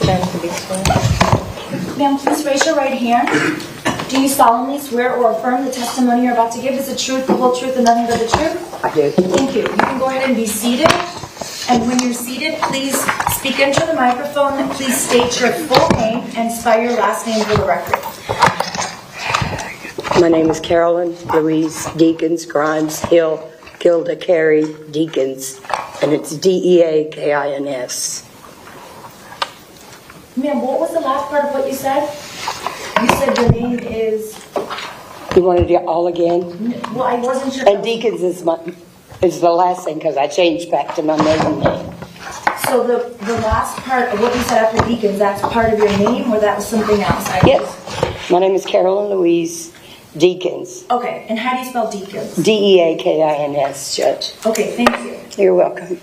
Stand to be sworn. Ma'am, please raise your right hand. Do you solemnly swear or affirm the testimony you're about to give is the truth, the whole truth, and nothing but the truth? I do. Thank you. You can go ahead and be seated. And when you're seated, please speak into the microphone. Please state your full name and spell your last name for the record. My name is Carolyn Louise Deakins Grimes Hill Gilda Carey Deakins, and it's Deakins. Ma'am, what was the last part of what you said? You said your name is... You wanted it all again? Well, I wasn't sure. And Deakins is the last thing because I changed back to my maiden name. So the last part of what you said after Deakins, that's part of your name, or that was something else? Yes. My name is Carolyn Louise Deakins. Okay, and how do you spell Deakins? Deakins, Judge. Okay, thank you. You're welcome.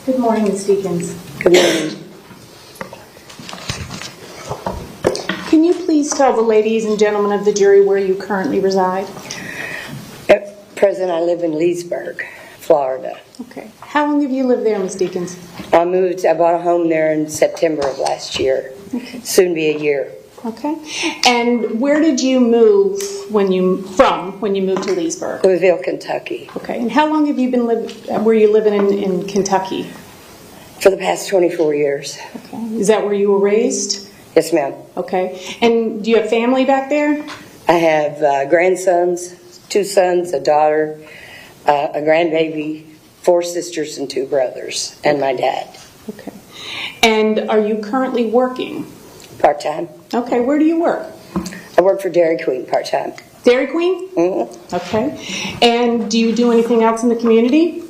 Good morning, Ms. Deakins. Good morning. Can you please tell the ladies and gentlemen of the jury where you currently reside? At present, I live in Leesburg, Florida. Okay. How long have you lived there, Ms. Deakins? I bought a home there in September of last year. Okay. Soon be a year. Okay. And where did you move when you moved to Leesburg? Louisville, Kentucky. Okay. And how long have you were you living in Kentucky? For the past 24 years. Okay. Is that where you were raised? Yes, ma'am. Okay. And do you have family back there? I have grandsons, 2 sons, a daughter, a grandbaby, 4 sisters and 2 brothers, and my dad. Okay. And are you currently working? Part-time. Okay. Where do you work? I work for Dairy Queen part-time. Dairy Queen? Mm-hmm. Okay. And do you do anything else in the community?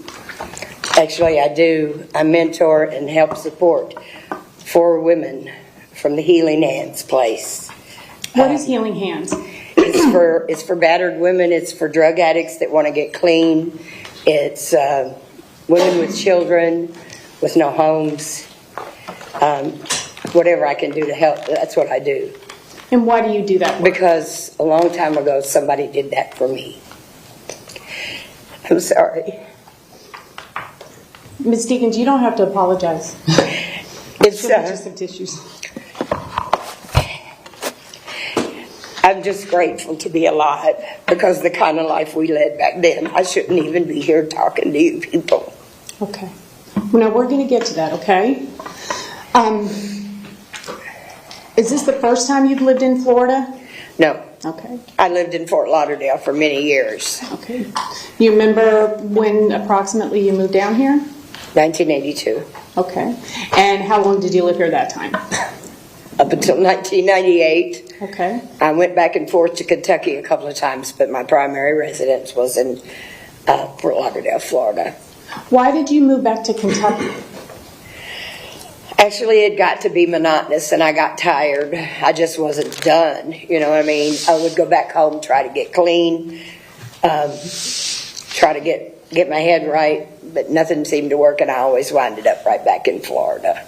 Actually, I do. I mentor and help support 4 women from the Healing Hands place. What is Healing Hands? It's for battered women. It's for drug addicts that want to get clean. It's women with children with no homes. Whatever I can do to help, that's what I do. And why do you do that work? Because a long time ago, somebody did that for me. I'm sorry. Ms. Deakins, you don't have to apologize. It's Just some tissues. I'm just grateful to be alive because the kind of life we led back then, I shouldn't even be here talking to you people. Okay. Well, now we're going to get to that, okay? Is this the first time you've lived in Florida? No. Okay. I lived in Fort Lauderdale for many years. Okay. You remember when approximately you moved down here? 1982. Okay. And how long did you live here that time? Up until 1998. Okay. I went back and forth to Kentucky a couple of times, but my primary residence was in Fort Lauderdale, Florida. Why did you move back to Kentucky? Actually, it got to be monotonous, and I got tired. I just wasn't done. You know what I mean? I would go back home, try to get clean, try to get my head right, but nothing seemed to work, and I always winded up right back in Florida.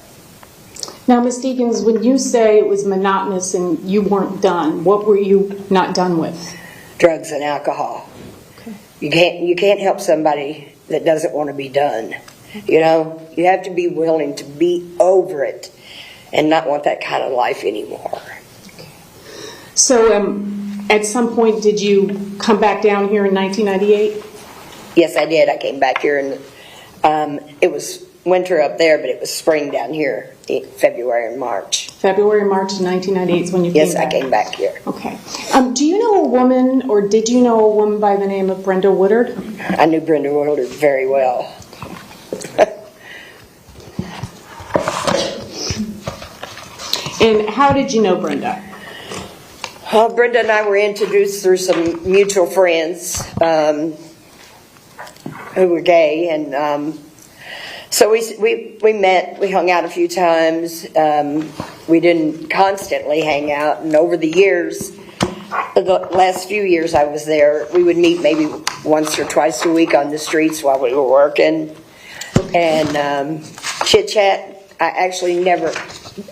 Now, Ms. Deakins, when you say it was monotonous and you weren't done, what were you not done with? Drugs and alcohol. Okay. You can't help somebody that doesn't want to be done. You know, you have to be willing to be over it and not want that kind of life anymore. Okay. So, at some point, did you come back down here in 1998? Yes, I did. I came back here, and it was winter up there, but it was spring down here in February and March. February and March of 1998 is when you came back? Yes, I came back here. Okay. Do you know a woman, or did you know a woman by the name of Brenda Woodard? I knew Brenda Woodard very well. And how did you know Brenda? Brenda and I were introduced through some mutual friends who were gay, and so we met. We hung out a few times. We didn't constantly hang out, and over the years, the last few years I was there, we would meet maybe once or twice a week on the streets while we were working, and chit chat. I actually never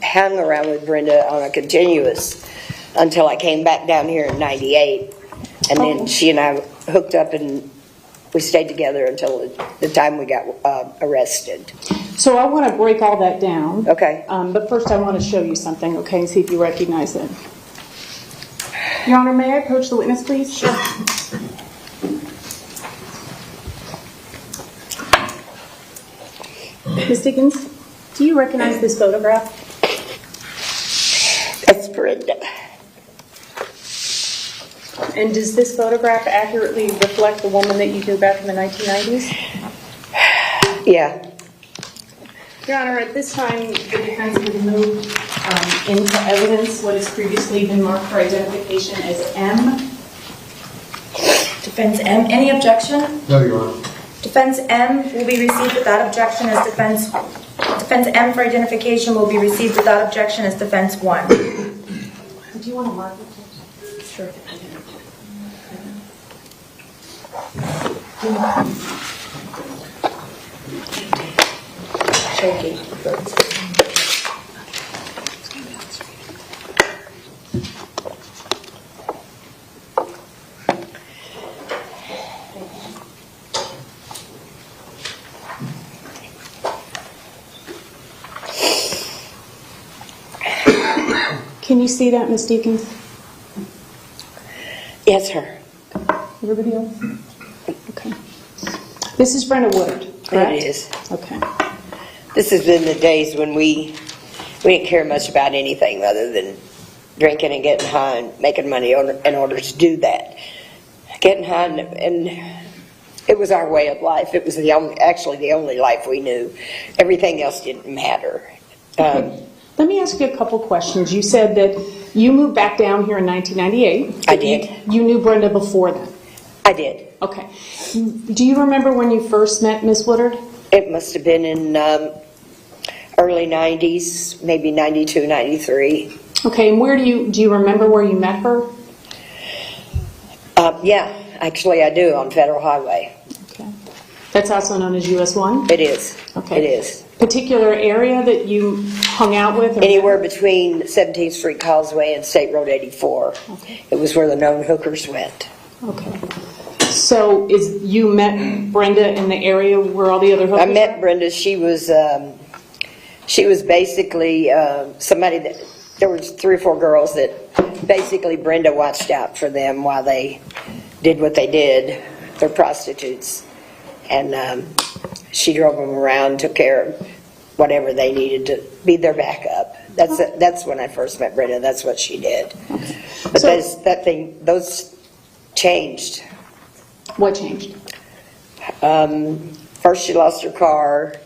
hung around with Brenda on a continuous until I came back down here in '98, and then she and I hooked up, and we stayed together until the time we got arrested. So I want to break all that down. Okay. But first I want to show you something, okay, and see if you recognize it. Your Honor, may I approach the witness, please? Sure. Ms. Dickens, do you recognize this photograph? That's Brenda. And does this photograph accurately reflect the woman that you knew back in the 1990s? Yeah. Your Honor, at this time, the defense would move into evidence what has previously been marked for identification as M. Defense M, any objection? No, Your Honor. Defense M will be received without objection as defense M for identification will be received without objection as defense 1. Do you want to mark it? Sure. Can you see that, Ms. Deakins? Yes, sir. Everybody else? Okay. This is Brenda Woodard, correct? It is. Okay. This has been the days when we didn't care much about anything other than drinking and getting high and making money in order to do that. Getting high, and it was our way of life. It was actually the only life we knew. Everything else didn't matter. Let me ask you a couple questions. You said that you moved back down here in 1998. I did. You knew Brenda before then? I did. Okay. Do you remember when you first met Miss Woodard? It must have been in early 90s, maybe 92, 93. Okay, and where do you remember where you met her? Yeah, actually I do, on Federal Highway. Okay. That's also known as US 1? It is. Okay. It is. Particular area that you hung out with? Or Anywhere between 17th Street Causeway and State Road 84. Okay. It was where the known hookers went. Okay. So you met Brenda in the area where all the other hookers I met Brenda. She was basically somebody that, there was 3 or 4 girls that basically Brenda watched out for them while they did what they did. They're prostitutes. And she drove them around, took care of whatever they needed to be their backup. That's when I first met Brenda. That's what she did. Okay. But So- those changed. What changed? First she lost her car.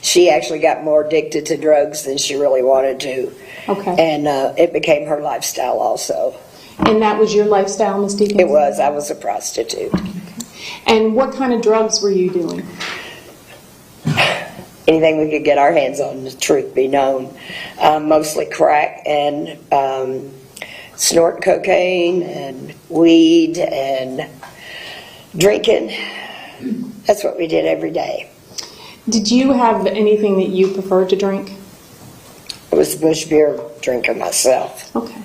She actually got more addicted to drugs than she really wanted to. Okay. And it became her lifestyle also. And that was your lifestyle, Ms. Deakins? It was. I was a prostitute. And what kind of drugs were you doing? Anything we could get our hands on, the truth be known. Mostly crack and snort cocaine and weed and drinking. That's what we did every day. Did you have anything that you preferred to drink? I was a bush beer drinker myself. Okay.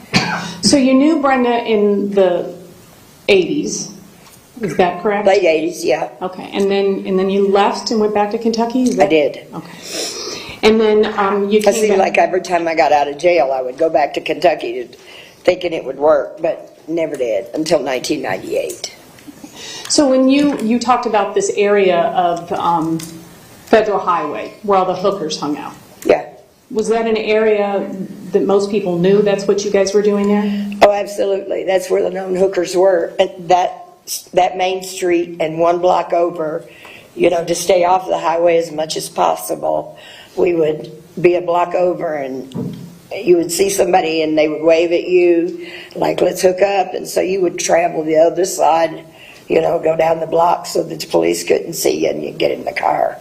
So you knew Brenda in the 80s, is that correct? Late 80s, yeah. Okay, and then you left and went back to Kentucky? Is I that- did. Okay. And then you I came seemed back. like every time I got out of jail, I would go back to Kentucky thinking it would work, but never did until 1998. So when you talked about this area of Federal Highway, where all the hookers hung out, Yeah. was that an area that most people knew that's what you guys were doing there? Oh, absolutely. That's where the known hookers were. That main street and 1 block over, to stay off the highway as much as possible. We would be a block over and you would see somebody and they would wave at you like, let's hook up. And so you would travel the other side, go down the block so that the police couldn't see you and you'd get in the car.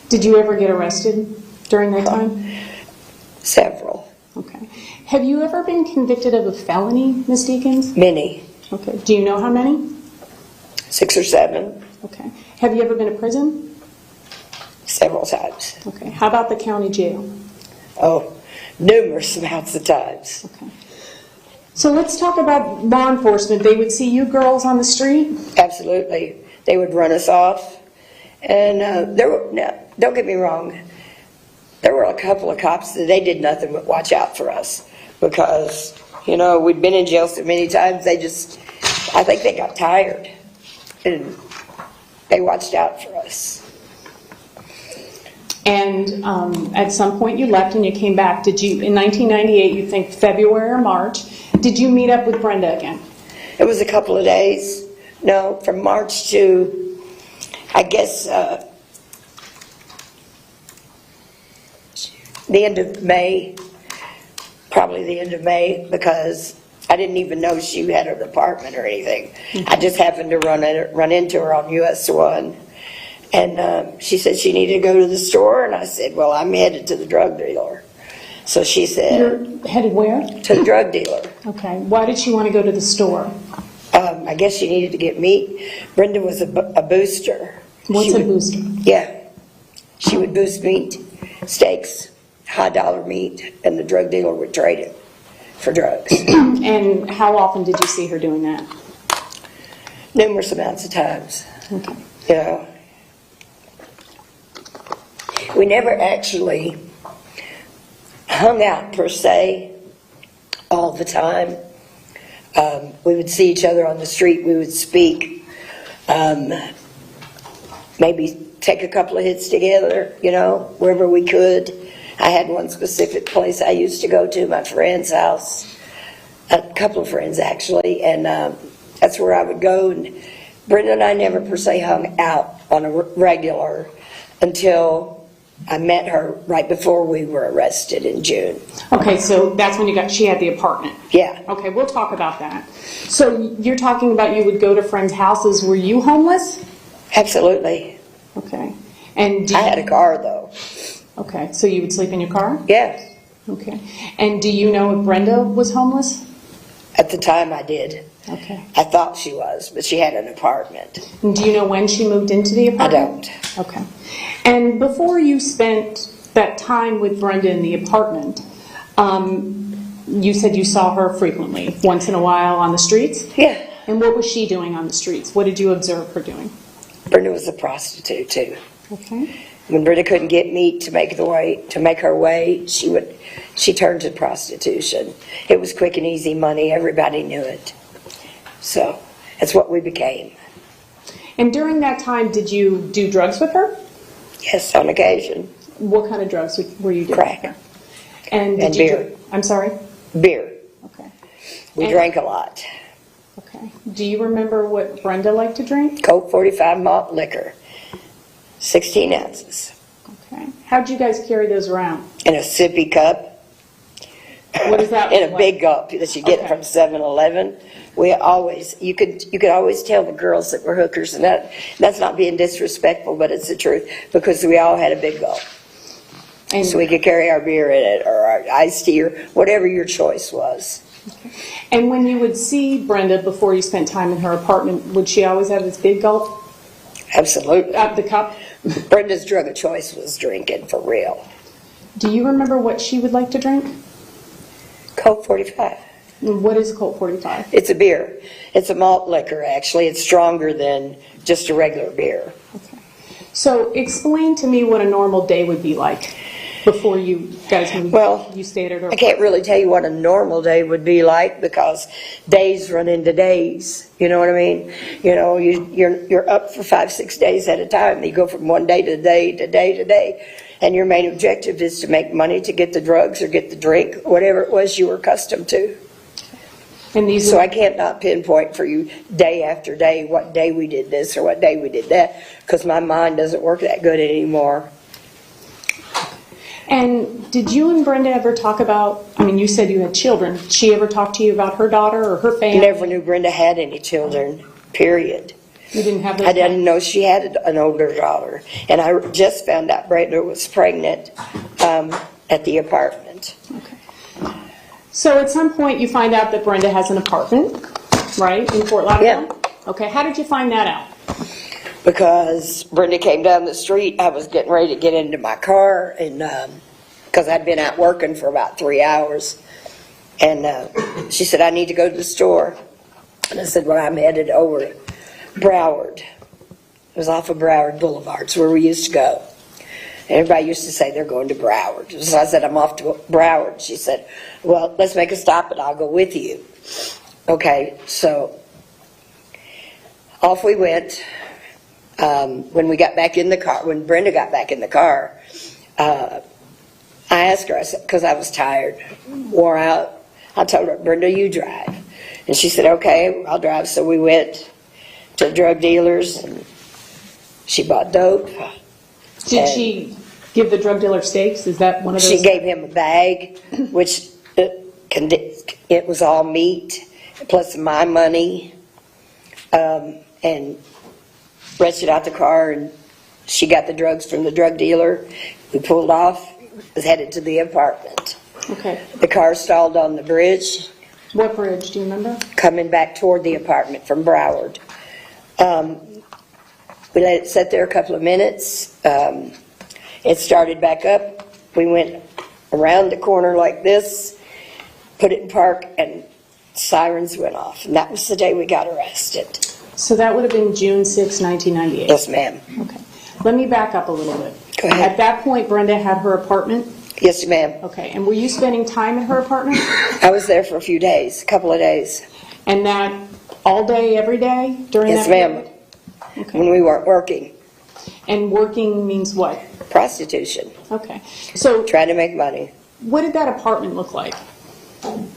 Did you ever get arrested during that time? Several. Okay. Have you ever been convicted of a felony, Ms. Deakins? Many. Okay. Do you know how many? 6 or 7. Okay. Have you ever been to prison? Several times. Okay. How about the county jail? Oh, numerous amounts of times. Okay. So let's talk about law enforcement. They would see you girls on the street? Absolutely. They would run us off. And now, don't get me wrong, there were a couple of cops that they did nothing but watch out for us because, you know, we'd been in jail so many times, I think they got tired and they watched out for us. And at some point you left and you came back. Did you, in 1998, you think February or March, did you meet up with Brenda again? It was a couple of days. No, from March to, I guess, the end of May, probably the end of May, because I didn't even know she had an apartment or anything. I just happened to run into her on US 1. And she said she needed to go to the store, and I said, well, I'm headed to the drug dealer. So she said... You're headed where? To the drug dealer. Okay. Why did she want to go to the store? I guess she needed to get meat. Brenda was a booster. What's a booster? Yeah. She would boost meat, steaks, high-dollar meat, and the drug dealer would trade it for drugs. And how often did you see her doing that? Numerous amounts of times. Okay. You know. We never actually hung out, per se, all the time. We would see each other on the street. We would speak. Maybe take a couple of hits together, you know, wherever we could. I had one specific place I used to go to, my friend's house, a couple of friends actually, and that's where I would go. And Brenda and I never per se hung out on a regular until I met her right before we were arrested in June. Okay, so that's when she had the apartment. Yeah. Okay, we'll talk about that. So you're talking about you would go to friends' houses. Were you homeless? Absolutely. Okay. And I had a car though. Okay, so you would sleep in your car? Yeah. Okay. And do you know if Brenda was homeless? At the time I did. Okay. I thought she was, but she had an apartment. And do you know when she moved into the apartment? I don't. Okay. And before you spent that time with Brenda in the apartment, you said you saw her frequently, once in a while on the streets? Yeah. And what was she doing on the streets? What did you observe her doing? Brenda was a prostitute too. Okay. When Brenda couldn't get meat to make her way, she turned to prostitution. It was quick and easy money. Everybody knew it. So that's what we became. And during that time, did you do drugs with her? Yes, on occasion. What kind of drugs were you doing? Crack. With her? And And beer. I'm sorry? Beer. Okay. We And- drank a lot. Okay. Do you remember what Brenda liked to drink? Coke 45 malt liquor, 16 ounces, Okay. How'd you guys carry those around? in a sippy cup. What is that? In a like? big gulp that you get Okay. from 7-Eleven. You could always tell the girls that were hookers, and that's not being disrespectful, but it's the truth, because we all had a big gulp. And, So we could carry our beer in it, or our iced tea, or whatever your choice was. and when you would see Brenda before you spent time in her apartment, would she always have this big gulp Absolutely. out the cup? Brenda's drug of choice was drinking, for real. Do you remember what she would like to drink? Coke 45. What is Colt 45? It's a beer. It's a malt liquor, actually. It's stronger than just a regular beer. Okay. So explain to me what a normal day would be like before you guys moved. Well, you stayed at her. I can't really tell you what a normal day would be like because days run into days. You know what I mean? You know, you're up for 5-6 days at a time. You go from one day to day to day to day. And your main objective is to make money to get the drugs or get the drink, whatever it was you were accustomed to. And these. So I can't not pinpoint for you day after day what day we did this or what day we did that, because my mind doesn't work that good anymore. And did you and Brenda ever talk about, I mean, you said you had children. Did she ever talk to you about her daughter or her family? Never knew Brenda had any children, period. You didn't have those? I didn't know she had an older daughter. And I just found out Brenda was pregnant at the apartment. Okay. So at some point you find out that Brenda has an apartment, right, in Fort Lauderdale? Yeah. Okay, how did you find that out? Because Brenda came down the street, I was getting ready to get into my car, and because I'd been out working for about 3 hours, and she said, I need to go to the store. And I said, well, I'm headed over Broward. It was off of Broward Boulevard. It's where we used to go. And everybody used to say they're going to Broward. So I said, I'm off to Broward. She said, well, let's make a stop and I'll go with you. Okay, so off we went. When we got back in the car, when Brenda got back in the car, I asked her, I said, because I was tired, wore out, I told her, Brenda, you drive. And she said, okay, I'll drive. So we went to the drug dealers, and she bought dope. Did she give the drug dealer steaks? Is that one of those? She gave him a bag, which it was all meat, plus my money, and wrenched it out the car, and she got the drugs from the drug dealer. We pulled off, was headed to the apartment. Okay. The car stalled on the bridge. What bridge, do you remember? Coming back toward the apartment from Broward. We let it sit there a couple of minutes. It started back up. We went around the corner like this, put it in park, and sirens went off. And that was the day we got arrested. So that would have been June 6, 1998. Yes, ma'am. Okay. Let me back up a little bit. Go ahead. At that point, Brenda had her apartment? Yes, ma'am. Okay. And were you spending time in her apartment? I was there for a few days, a couple of days. And that all day, every day during Yes, that ma'am. period? Okay. When we weren't working. And working means what? Prostitution. Okay. So Trying to make money. what did that apartment look like?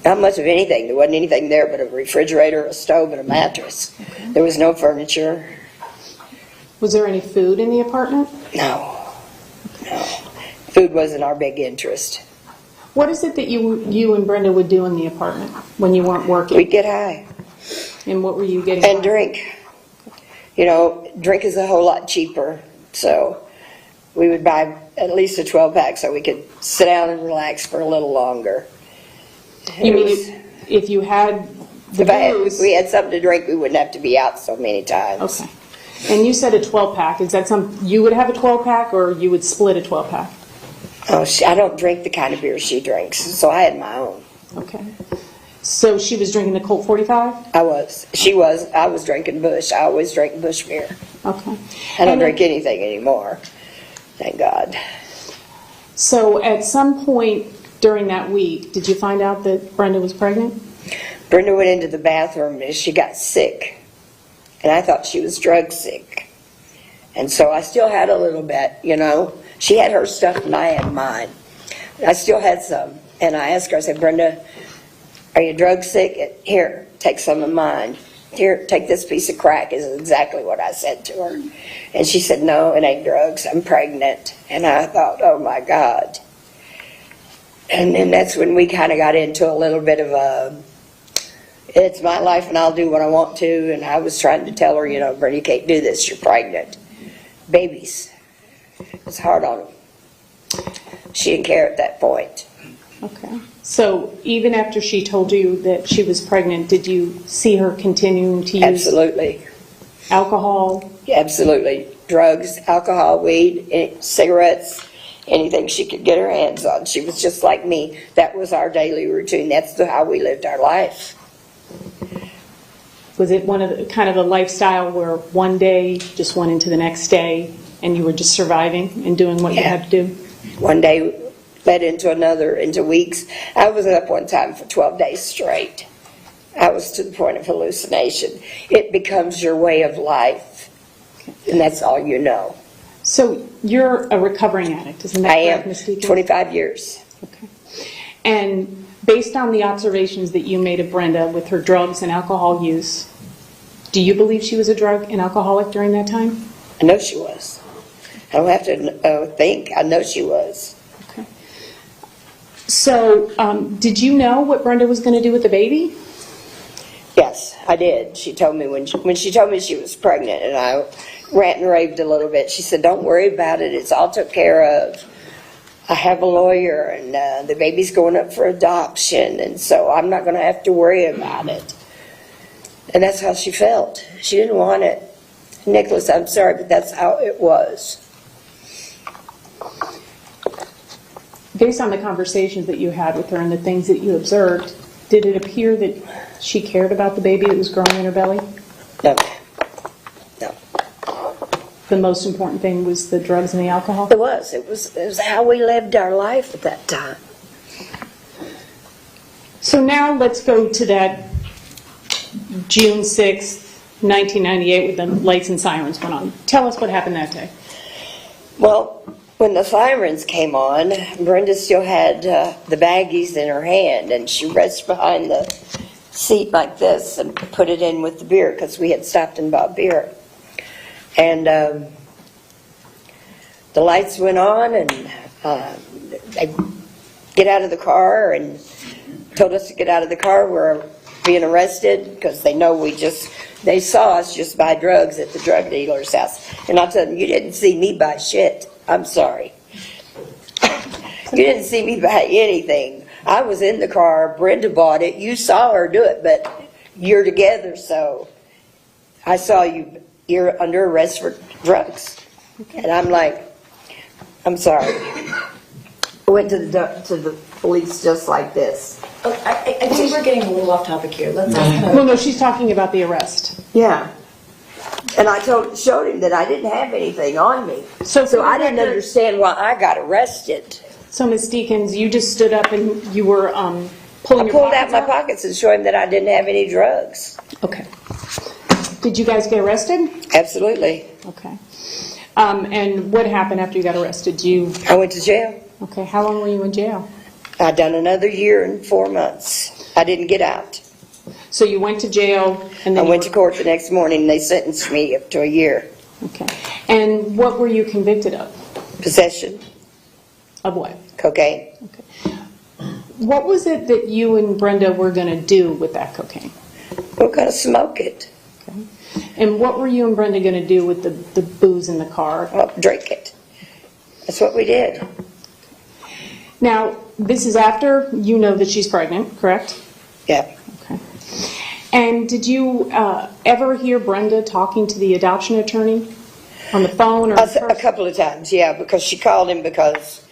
Not much of anything. There wasn't anything there but a refrigerator, a stove, and a mattress. There was no furniture. Was there any food in the apartment? No. No. Food wasn't our big interest. What is it that you and Brenda would do in the apartment when you weren't working? We'd get high And what were you getting? and drink. You know, drink is a whole lot cheaper. So we would buy at least a 12-pack so we could sit down and relax for a little longer. You It mean was- if you had the if booze? we had something to drink, we wouldn't have to be out so many times. Okay. And you said a 12-pack. Is that you would have a 12-pack or you would split a 12-pack? Oh, I don't drink the kind of beer she drinks, so I had my own. Okay. So she was drinking the Colt 45? I was drinking Bush. I always drank Bush beer. Okay. I don't And drink anything anymore. Thank God. So at some point during that week, did you find out that Brenda was pregnant? Brenda went into the bathroom and she got sick. And I thought she was drug sick. And so I still had a little bit, you know. She had her stuff and I had mine. I still had some. And I asked her, I said, Brenda, are you drug sick? Here, take some of mine. Here, take this piece of crack, is exactly what I said to her. And she said, no, it ain't drugs, I'm pregnant. And I thought, oh my God. And then that's when we kind of got into a little bit of a, it's my life and I'll do what I want to. And I was trying to tell her, you know, Brenda, you can't do this, you're pregnant. Babies, it's hard on them. She didn't care at that point. Okay. So even after she told you that she was pregnant, did you see her continuing to use Absolutely. alcohol? Absolutely. Drugs, alcohol, weed, cigarettes, anything she could get her hands on. She was just like me. That was our daily routine. That's how we lived our life. Was it kind of a lifestyle where one day just went into the next day and you were just surviving and doing what you had to do? One day led into another, into weeks. I was up one time for 12 days straight. I was to the point of hallucination. It becomes your way of life, and that's all you know. So you're a recovering addict, isn't that I correct, am. Ms. Deacon? 25 years. Okay. And based on the observations that you made of Brenda with her drugs and alcohol use, do you believe she was a drug and alcoholic during that time? I know she was. I don't have to think. I know she was. Okay. So did you know what Brenda was going to do with the baby? Yes, I did. She told me when she told me she was pregnant, and I rant and raved a little bit. She said, "Don't worry about it. It's all took care of. I have a lawyer, and the baby's going up for adoption, and so I'm not going to have to worry about it." And that's how she felt. She didn't want it. Nicholas, I'm sorry, but that's how it was. Based on the conversations that you had with her and the things that you observed, Did it appear that she cared about the baby that was growing in her belly? No. No. The most important thing was the drugs and the alcohol? It was. It was how we lived our life at that time. So now let's go to that June 6th, 1998, when the lights and sirens went on. Tell us what happened that day. Well, when the sirens came on, Brenda still had the baggies in her hand, and she reached behind the seat like this and put it in with the beer, because we had stopped and bought beer. And the lights went on, and they get out of the car and told us to get out of the car. We're being arrested because they know they saw us just buy drugs at the drug dealer's house. And I told them, you didn't see me buy shit. I'm sorry. You didn't see me buy anything. I was in the car. Brenda bought it. You saw her do it, but you're together, so I saw you're under arrest for drugs. And I'm like, I'm sorry. I went to the police just like this. Oh, I think we're getting a little off topic here. Let's ask her. Well, no, she's talking about the arrest. Yeah. And I showed him that I didn't have anything on me. So I didn't understand why I got arrested. So, Ms. Deakins, you just stood up and you were pulling I your pulled out pockets my pockets and showed him that I didn't have any drugs. Okay. Did you guys get arrested? Absolutely. Okay. And what happened after you got arrested? I went to jail. Okay, how long were you in jail? I'd done another year and 4 months. I didn't get out. So you went to jail and I then went to court the next morning and they sentenced me up to a year. Okay. And what were you convicted of? Possession, Of what? cocaine. Okay. What was it that you and Brenda were going to do with that cocaine? We're going to smoke it. Okay. And what were you and Brenda going to do with the booze in the car? Well, drink it. That's what we did. Now, this is after you know that she's pregnant, correct? Yeah. Okay. And did you ever hear Brenda talking to the adoption attorney on the phone or in person? A couple of times, yeah, because she called him because,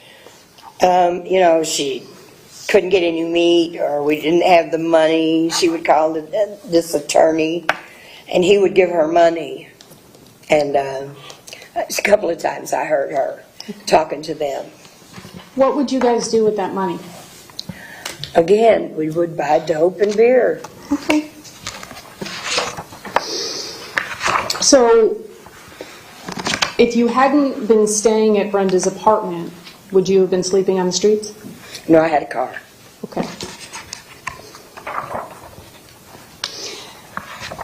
she couldn't get any meat or we didn't have the money. She would call this attorney and he would give her money. And a couple of times I heard her talking to them. What would you guys do with that money? Again, we would buy dope and beer. Okay. So, if you hadn't been staying at Brenda's apartment, would you have been sleeping on the streets? No, I had a car. Okay.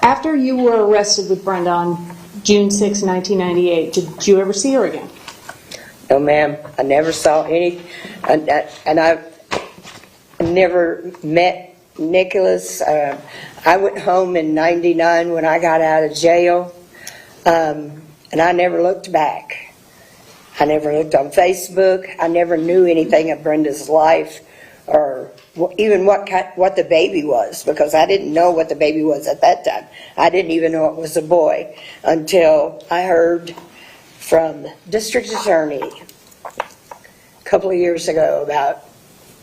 After you were arrested with Brenda on June 6, 1998, did you ever see her again? No, ma'am. I never saw any, and I never met Nicholas. I went home in '99 when I got out of jail, and I never looked back. I never looked on Facebook. I never knew anything of Brenda's life or even what the baby was, because I didn't know what the baby was at that time. I didn't even know it was a boy until I heard from the district attorney a couple of years ago about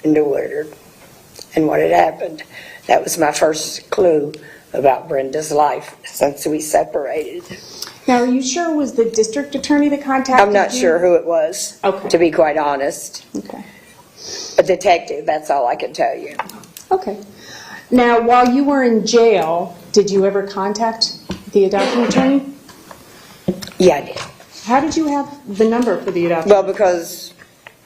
Woodard and what had happened. That was my first clue about Brenda's life since we separated. Now, are you sure it was the district attorney that contacted you? I'm not sure who it was, Okay. to be quite honest. Okay. A detective, that's all I can tell you. Okay. Now, while you were in jail, did you ever contact the adoption attorney? Yeah, I did. How did you have the number for the adoption? Well, because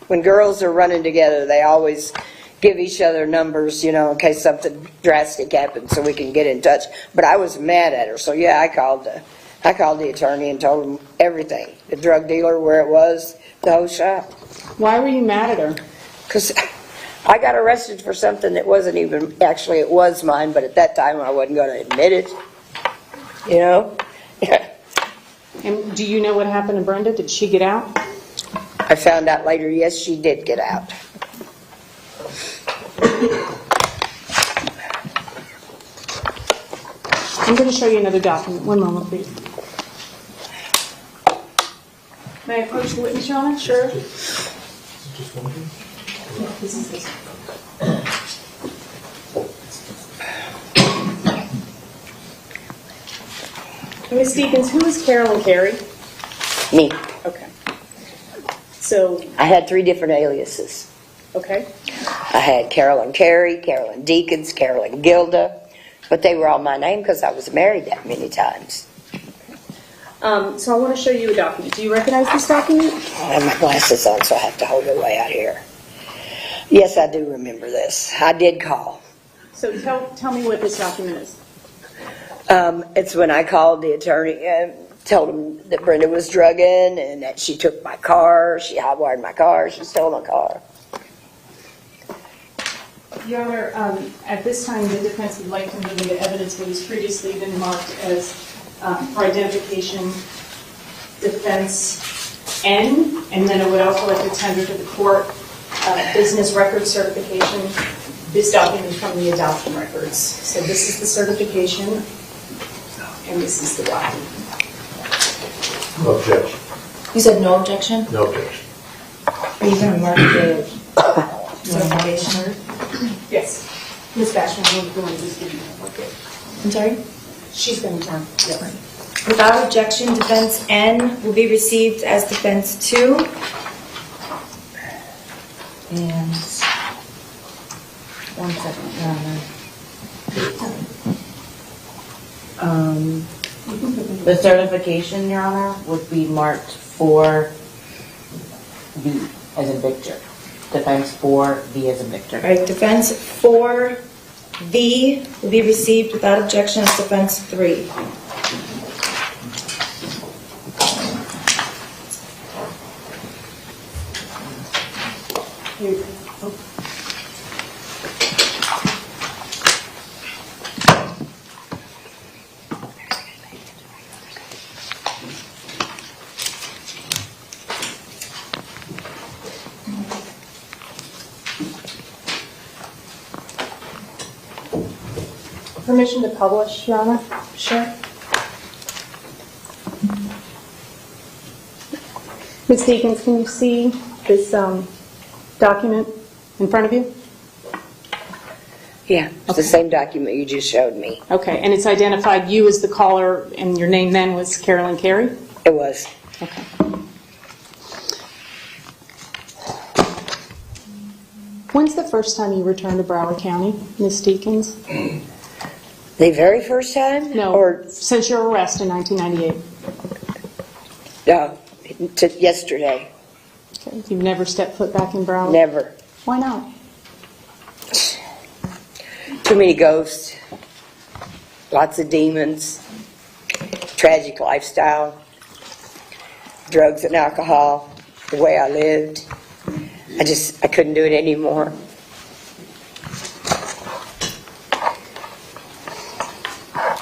when girls are running together, they always give each other numbers, in case something drastic happens so we can get in touch. But I was mad at her, so yeah, I called the attorney and told him everything. The drug dealer, where it was, the whole shop. Why were you mad at her? Because I got arrested for something that wasn't even, actually it was mine, but at that time I wasn't going to admit it, And do you know what happened to Brenda? Did she get out? I found out later, yes, she did get out. I'm going to show you another document. One moment, please. May I approach the witness, Your Honor? Sure. Just one thing? This is this. Ms. Deakins, who is Carolyn Carey? Me. Okay. So, I had 3 different aliases. okay. I had Carolyn Carey, Carolyn Deakins, Carolyn Gilda, but they were all my name because I was married that many times. So I want to show you a document. Do you recognize this document? I have my glasses on, so I have to hold it way out here. Yes, I do remember this. I did call. So tell me what this document is. It's when I called the attorney and told him that Brenda was drugging and that she took my car, she hotwired my car, she stole my car. Your Honor, at this time, the defense would like to move into evidence that has previously been marked as for identification defense N, and then I would also like to tender to the court business record certification, this document from the adoption records. So this is the certification, and this is the document. No objection. You said no objection? No objection. Are you going to mark the certification? Yes. Ms. Bashman, we're going to just give you that. Okay. I'm sorry? She's going to turn. Yes. Without objection, defense N will be received as defense 2. And 1 second, Your Honor. The certification, Your Honor, would be marked for V as in Victor. Defense 4, V as in Victor. All right, defense 4V will be received without objection as defense 3. Permission to publish, Your Honor? Sure. Ms. Deakins, can you see this document in front of you? Yeah, it's the same document you just showed me. Okay, and it's identified you as the caller, and your name then was Carolyn Carey? It was. Okay. When's the first time you returned to Broward County, Ms. Deakins? The very first time? No, Or since your arrest in 1998. yesterday. Okay. You've never stepped foot back in Broward? Never. Why not? Too many ghosts. Lots of demons. Tragic lifestyle. Drugs and alcohol. The way I lived. I couldn't do it anymore.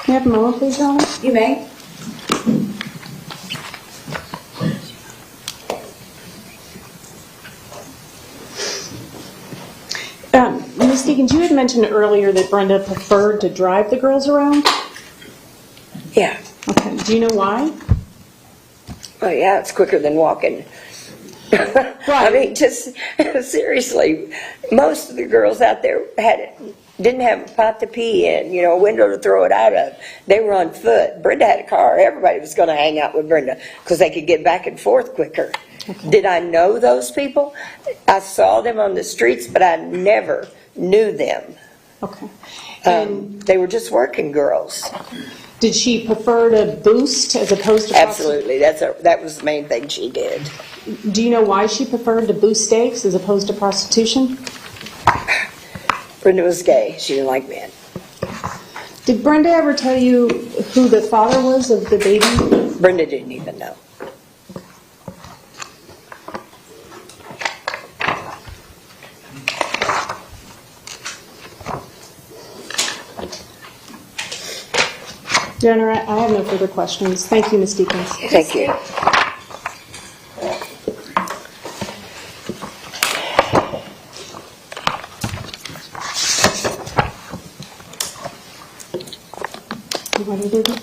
Can you have a moment, please, Your Honor? You may. Ms. Deakins, you had mentioned earlier that Brenda preferred to drive the girls around? Yeah. Okay. Do you know why? Oh, yeah, it's quicker than walking. I mean, just seriously, most of the girls out there didn't have a pot to pee in, a window to throw it out of. They were on foot. Brenda had a car. Everybody was going to hang out with Brenda because they could get back and forth quicker. Okay. Did I know those people? I saw them on the streets, but I never knew them. Okay. And they were just working girls. did she prefer to boost as opposed to Absolutely. That was the main thing she did. Do you know why she preferred to boost stakes as opposed to prostitution? Brenda was gay. She didn't like men. Did Brenda ever tell you who the father was of the baby? Brenda didn't even know. Your Honor, I have no further questions. Thank you, Ms. Deakins. Thank you. You want to do this?